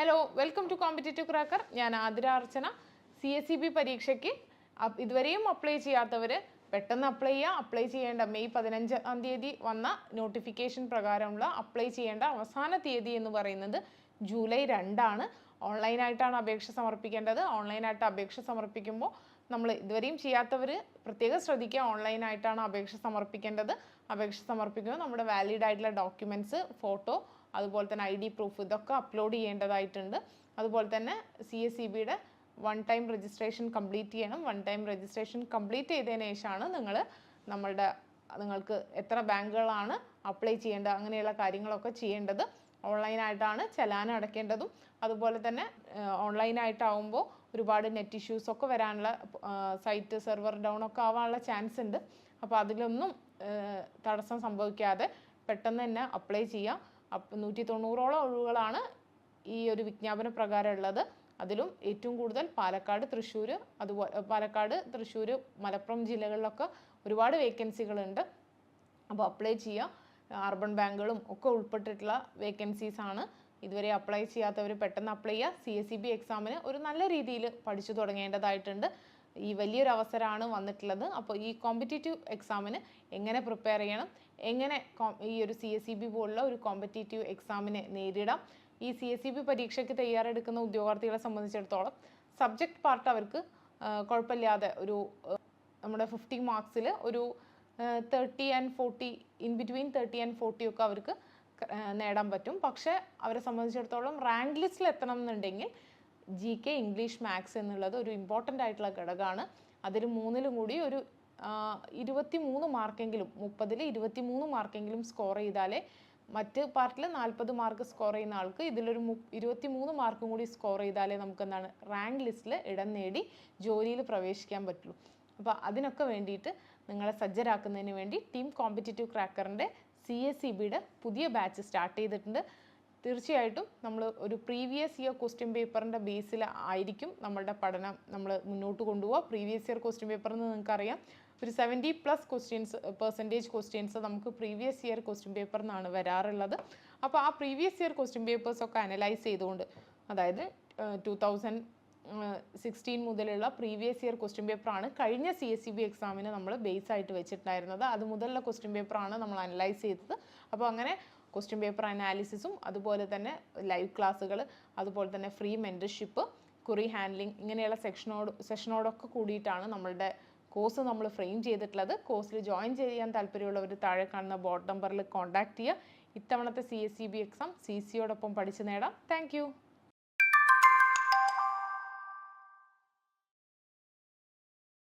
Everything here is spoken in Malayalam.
Hello, welcome to competitive cracker. ഞാൻ ആതിര അർച്ചന. CSEB പരീക്ഷയ്ക്ക് ഇതുവരെയും അപ്ലൈ ചെയ്യാത്തവർ പെട്ടെന്ന് അപ്ലൈ ചെയ്യേണ്ട മെയ് 15-ാം തീയതി വന്ന നോട്ടിഫിക്കേഷൻ പ്രകാരമുള്ള അപ്ലൈ ചെയ്യേണ്ട അവസാന തീയതി എന്ന് പറയുന്നത് ജൂലൈ 2 ഓൺലൈനായിട്ടാണ് അപേക്ഷ സമർപ്പിക്കേണ്ടത്. ഓൺലൈനായിട്ട് അപേക്ഷ സമർപ്പിക്കുമ്പോൾ നമ്മൾ ഇതുവരെയും ചെയ്യാത്തവർ പ്രത്യേകം ശ്രദ്ധിക്കുക. ഓൺലൈനായിട്ടാണ് അപേക്ഷ സമർപ്പിക്കേണ്ടത്. അപേക്ഷ സമർപ്പിക്കുമ്പോൾ നമ്മുടെ വാലിഡ് ആയിട്ടുള്ള ഡോക്യുമെൻറ്റ്സ്, ഫോട്ടോ, അതുപോലെ തന്നെ ID പ്രൂഫ് ഇതൊക്കെ അപ്ലോഡ് ചെയ്യേണ്ടതായിട്ടുണ്ട്. അതുപോലെ തന്നെ CSEBയുടെ വൺ ടൈം രജിസ്ട്രേഷൻ കംപ്ലീറ്റ് ചെയ്യണം. വൺ ടൈം രജിസ്ട്രേഷൻ കംപ്ലീറ്റ് ചെയ്തതിന് ശേഷമാണ് നിങ്ങൾക്ക് എത്ര ബാങ്കുകളാണ് അപ്ലൈ ചെയ്യേണ്ടത് അങ്ങനെയുള്ള കാര്യങ്ങളൊക്കെ ചെയ്യേണ്ടത്. ഓൺലൈനായിട്ടാണ് ചലാൻ അടയ്ക്കേണ്ടതും. അതുപോലെ തന്നെ ഓൺലൈനായിട്ടാവുമ്പോൾ ഒരുപാട് നെറ്റ് ഇഷ്യൂസ് ഒക്കെ വരാനുള്ള, സൈറ്റ് സെർവർ ഡൗൺ ഒക്കെ ആവാനുള്ള ചാൻസ് ഉണ്ട്. അപ്പോൾ അതിലൊന്നും തടസ്സം സംഭവിക്കാതെ പെട്ടെന്ന് തന്നെ അപ്ലൈ ചെയ്യാം. 190ഓളം ഒഴിവുകളാണ് ഈ ഒരു വിജ്ഞാപന പ്രകാരം ഉള്ളത്. അതിലും ഏറ്റവും കൂടുതൽ പാലക്കാട്, തൃശ്ശൂർ, മലപ്പുറം ജില്ലകളിലൊക്കെ ഒരുപാട് വേക്കൻസികളുണ്ട്. അപ്പോൾ അപ്ലൈ ചെയ്യുക. അർബൻ ബാങ്കുകളും ഒക്കെ ഉൾപ്പെട്ടിട്ടുള്ള വേക്കൻസീസ് ആണ്. ഇതുവരെ അപ്ലൈ ചെയ്യാത്തവർ പെട്ടെന്ന് അപ്ലൈ ചെയ്യുക. CSEB എക്സാമിന് ഒരു നല്ല രീതിയിൽ പഠിച്ചു തുടങ്ങേണ്ടതായിട്ടുണ്ട്. ഈ വലിയൊരു അവസരമാണ് വന്നിട്ടുള്ളത്. അപ്പോൾ ഈ കോമ്പറ്റേറ്റീവ് എക്സാമിന് എങ്ങനെ പ്രിപ്പയർ ചെയ്യണം, എങ്ങനെ ഈ ഒരു CSEB പോലുള്ള ഒരു കോമ്പറ്റേറ്റീവ് എക്സാമിനെ നേരിടാം, ഈ CSEB പരീക്ഷയ്ക്ക് തയ്യാറെടുക്കുന്ന ഉദ്യോഗാർത്ഥികളെ സംബന്ധിച്ചിടത്തോളം സബ്ജക്റ്റ് പാർട്ട് അവർക്ക് കുഴപ്പമില്ലാതെ നമ്മുടെ 50 മാർക്സിൽ ഒരു 30 and 40, ഇൻ ബിറ്റ്വീൻ 30 and 40 ഒക്കെ അവർക്ക് നേടാൻ പറ്റും. പക്ഷേ അവരെ സംബന്ധിച്ചിടത്തോളം റാങ്ക് ലിസ്റ്റിൽ എത്തണം എന്നുണ്ടെങ്കിൽ GK, ഇംഗ്ലീഷ്, മാത്സ് എന്നുള്ളത് ഒരു ഇമ്പോർട്ടൻ്റ് ആയിട്ടുള്ള ഘടകമാണ്. അതിൽ 3ലും കൂടി ഒരു 23 മാർക്കെങ്കിലും, 30ൽ 23 മാർക്കെങ്കിലും സ്കോർ ചെയ്താലേ മറ്റ് പാർട്ടിൽ 40 മാർക്ക് സ്കോർ ചെയ്യുന്ന ആൾക്ക് ഇതിലൊരു 23 മാർക്കും കൂടി സ്കോർ ചെയ്താലേ നമുക്ക് റാങ്ക് ലിസ്റ്റിൽ ഇടം നേടി ജോലിയിൽ പ്രവേശിക്കാൻ പറ്റുള്ളൂ. അപ്പോൾ അതിനൊക്കെ വേണ്ടിയിട്ട് നിങ്ങളെ സജ്ജരാക്കുന്നതിന് വേണ്ടി ടീം കോമ്പറ്റേറ്റീവ് ക്രാക്കറിൻ്റെ CSEBയുടെ പുതിയ ബാച്ച് സ്റ്റാർട്ട് ചെയ്തിട്ടുണ്ട്. തീർച്ചയായിട്ടും നമ്മൾ ഒരു പ്രീവിയസ് ഇയർ ക്വസ്റ്റ്യൻ പേപ്പറിൻ്റെ ബേസിൽ ആയിരിക്കും നമ്മളുടെ പഠനം നമ്മൾ മുന്നോട്ട് കൊണ്ടുപോകുക. പ്രീവിയസ് ഇയർ ക്വസ്റ്റ്യൻ പേപ്പറിൽ നിന്ന് നിങ്ങൾക്കറിയാം ഒരു 70% ക്വസ്റ്റ്യൻസ് നമുക്ക് പ്രീവിയസ് ഇയർ ക്വസ്റ്റ്യൻ പേപ്പറിൽ നിന്നാണ് വരാറുള്ളത്. അപ്പോൾ ആ പ്രീവിയസ് ഇയർ ക്വസ്റ്റ്യൻ പേപ്പേഴ്സൊക്കെ അനലൈസ് ചെയ്തുകൊണ്ട്, അതായത് 2016 മുതലുള്ള പ്രീവിയസ് ഇയർ ക്വസ്റ്റ്യൻ പേപ്പറാണ് കഴിഞ്ഞ CSEB എക്സാമിന് നമ്മൾ ബേസ് ആയിട്ട് വെച്ചിട്ടുണ്ടായിരുന്നത്. അത് മുതലുള്ള ക്വസ്റ്റ്യൻ പേപ്പറാണ് നമ്മൾ അനലൈസ് ചെയ്തത്. അപ്പോൾ അങ്ങനെ ക്വസ്റ്റ്യൻ പേപ്പർ അനാലിസിസും അതുപോലെ തന്നെ ലൈവ് ക്ലാസ്സുകൾ, അതുപോലെ തന്നെ ഫ്രീ മെൻറ്റർഷിപ്പ്, ക്വറി ഹാൻഡ്ലിംഗ് ഇങ്ങനെയുള്ള സെഷനോടൊക്കെ കൂടിയിട്ടാണ് നമ്മളുടെ കോഴ്സ് നമ്മൾ ഫ്രെയിം ചെയ്തിട്ടുള്ളത്. കോഴ്സിൽ ജോയിൻ ചെയ്യാൻ താല്പര്യമുള്ളവർ താഴെ കാണുന്ന ബോർഡ് നമ്പറിൽ കോൺടാക്ട് ചെയ്യുക. ഇത്തവണത്തെ CSEB എക്സാം CCയോടൊപ്പം പഠിച്ചു നേടാം. താങ്ക്